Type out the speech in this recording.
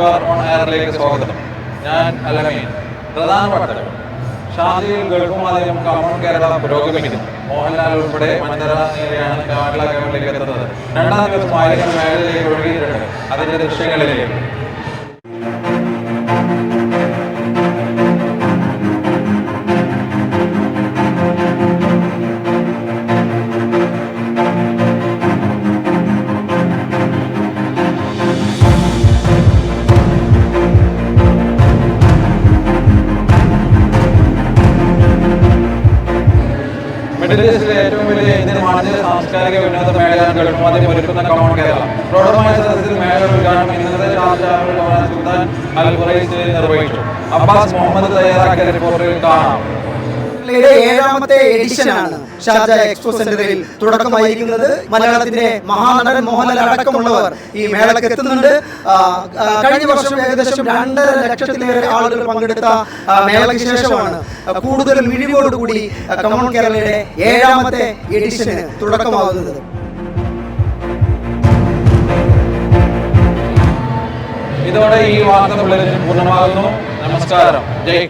Your own എയറിലേക്ക് സ്വാഗതം. ഞാൻ അലമീൻ. പ്രധാന വാർത്തകൾ. ഷാദിയിൽ ഗൾഫുമാദ്യം കമോൺ കേരള പുരോഗമിക്കുന്നു. മോഹൻലാൽ ഉൾപ്പെടെ മഞ്ഞറ നേരെയാണ് കേരള ഗവൺമെന്റിലേക്ക് എത്തുന്നത്. രണ്ടാം ദിവസം ആയിരങ്ങൾ മേഖലയിലേക്ക് ഒഴുകിയിട്ടുണ്ട്. അതിന്റെ ദൃശ്യങ്ങളിലേക്ക്. മിഡിൽ ഈസ്റ്റിലെ ഏറ്റവും വലിയ ഇന്ത്യൻ വാണിജ്യ സാംസ്കാരിക വിനോദ മേളയാണ് ഗൾഫുമാദ്യം ഒരുക്കുന്ന കമോൺ കേരള. പ്രൗഢമായ സദസ്സിൽ മേള ഉദ്ഘാടനം ഇന്നത്തെ സുൽത്താൻ അൽ ഖുറൈശി നിർവഹിച്ചു. അബ്ബാസ് മുഹമ്മദ് തയ്യാറാക്കിയ റിപ്പോർട്ടിൽ കാണാം. ഏഴാമത്തെ എഡിഷനാണ് ഷാർജ എക്സ്പോ സെന്ററിൽ തുടക്കമായിരിക്കുന്നത്. മലയാളത്തിന്റെ മഹാനടൻ മോഹൻലാൽ അടക്കമുള്ളവർ ഈ മേളയ്ക്ക് എത്തുന്നുണ്ട്. കഴിഞ്ഞ വർഷം ഏകദേശം 2.5 ലക്ഷത്തിലേറെ ആളുകൾ പങ്കെടുത്ത മേളയ്ക്ക് ശേഷമാണ് കൂടുതൽ മിഴിവോടുകൂടി കമോൺ കേരളയുടെ 7ാമത്തെ എഡിഷന് തുടക്കമാകുന്നത്. ഇതോടെ ഈ വാർത്ത പൂർണ്ണമാകുന്നു. നമസ്കാരം. ജയ്.